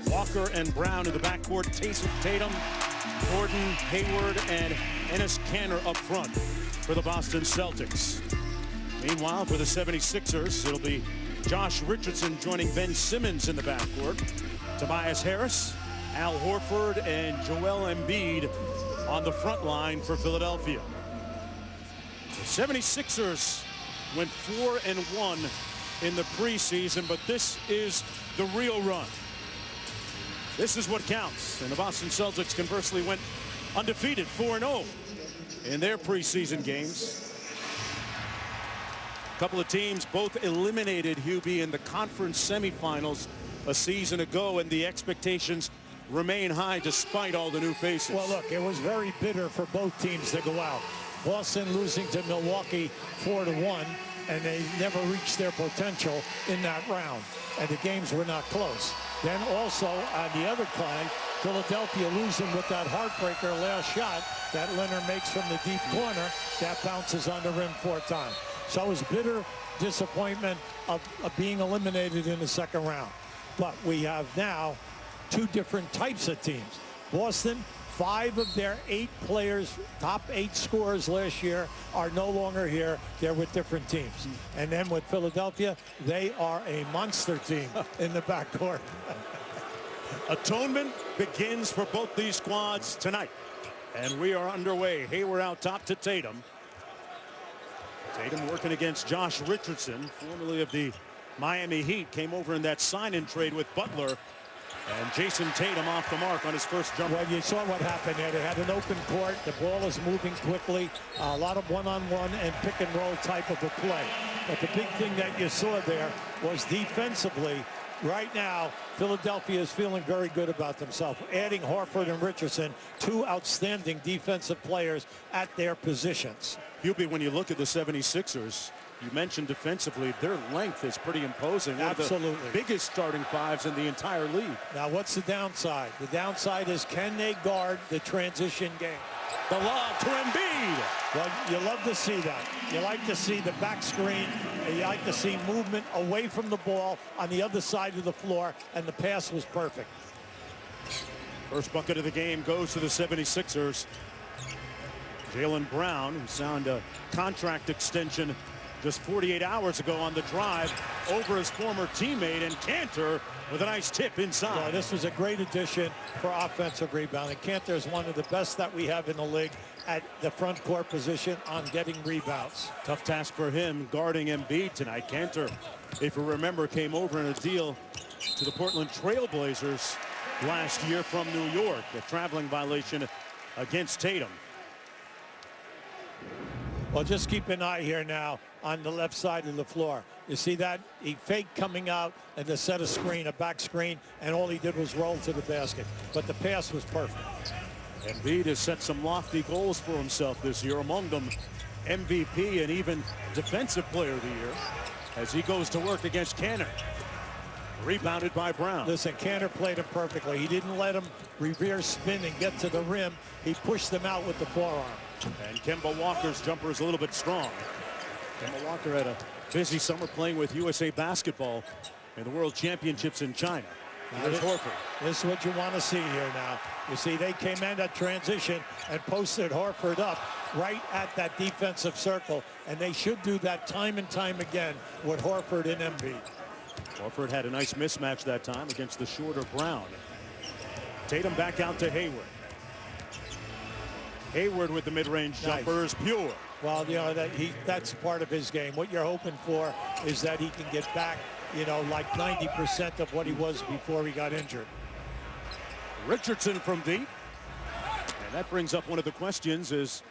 Walker and Brown in the backcourt. Tatum, Gordon, Hayward, and Enes Kanter up front for the Boston Celtics. Meanwhile, for the 76ers, it'll be Josh Richardson joining Ben Simmons in the backcourt. Tobias Harris, Al Horford, and Joel Embiid on the front line for Philadelphia. The 76ers went 4-1 in the preseason, but this is the real run. This is what counts. And the Boston Celtics conversely went undefeated, 4-0 in their preseason games. A couple of teams both eliminated Hubie in the conference semifinals a season ago, and the expectations remain high despite all the new faces. Well, look, it was very bitter for both teams to go out. Boston losing to Milwaukee 4-1, and they never reached their potential in that round, and the games were not close. Then also on the other side, Philadelphia losing with that heartbreaker last shot that Leonard makes from the deep corner that bounces on the rim 4 times. So it was bitter disappointment of being eliminated in the second round. But we have now 2 different types of teams. Boston, 5 of their 8 players, top 8 scorers last year, are no longer here. They're with different teams. And then with Philadelphia, they are a monster team in the backcourt. Atonement begins for both these squads tonight. And we are underway. Hayward out top to Tatum. Tatum working against Josh Richardson, formerly of the Miami Heat, came over in that sign-in trade with Butler. And Jason Tatum off the mark on his first jumper. Well, you saw what happened there. They had an open court. The ball is moving quickly. A lot of one-on-one and pick-and-roll type of a play. But the big thing that you saw there was defensively, right now, Philadelphia is feeling very good about themselves. Adding Horford and Richardson, 2 outstanding defensive players at their positions. Hubie, when you look at the 76ers, you mentioned defensively, their length is pretty imposing. Absolutely. One of the biggest starting 5s in the entire league. Now, what's the downside? The downside is, can they guard the transition game? The lob to Embiid. Well, you love to see that. You like to see the back screen. You like to see movement away from the ball on the other side of the floor, and the pass was perfect. First bucket of the game goes to the 76ers. Jaylen Brown, who signed a contract extension just 48 hours ago on the drive over his former teammate, and Kanter with a nice tip inside. Well, this was a great addition for offensive rebounding. Kanter is one of the best that we have in the league at the front court position on getting rebounds. Tough task for him guarding Embiid tonight. Kanter, if you remember, came over in a deal to the Portland Trail Blazers last year from New York, a traveling violation against Tatum. Well, just keep an eye here now on the left side of the floor. You see that? He faked coming out and to set a screen, a back screen, and all he did was roll to the basket. But the pass was perfect. Embiid has set some lofty goals for himself this year, among them MVP and even Defensive Player of the Year, as he goes to work against Kanter. Rebounded by Brown. Listen, Kanter played him perfectly. He didn't let him reverse spin and get to the rim. He pushed them out with the forearm. And Kemba Walker's jumper is a little bit strong. Kemba Walker had a busy summer playing with USA Basketball in the World Championships in China. There's Horford. This is what you want to see here now. You see, they came in at transition and posted Horford up right at that defensive circle, and they should do that time and time again with Horford and Embiid. Horford had a nice mismatch that time against the shorter Brown. Tatum back out to Hayward. Hayward with the mid-range jumper is pure. Well, you know, that's part of his game. What you're hoping for is that he can get back, you know, like 90% of what he was before he got injured. Richardson from deep. And that brings up one of the questions, is